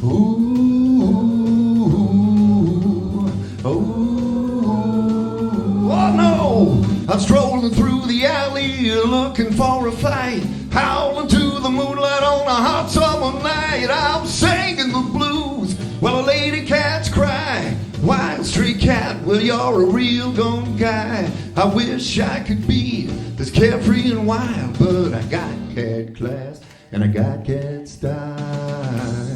Ooh, oh no! I'm strolling through the alley looking for a fight, howling to the moonlight on a hot summer night. I'm singing the blues while a lady cats cry. Wild stray cat, well you're a real gone guy. I wish I could be as carefree and wild, but I got cat class and I got cat style.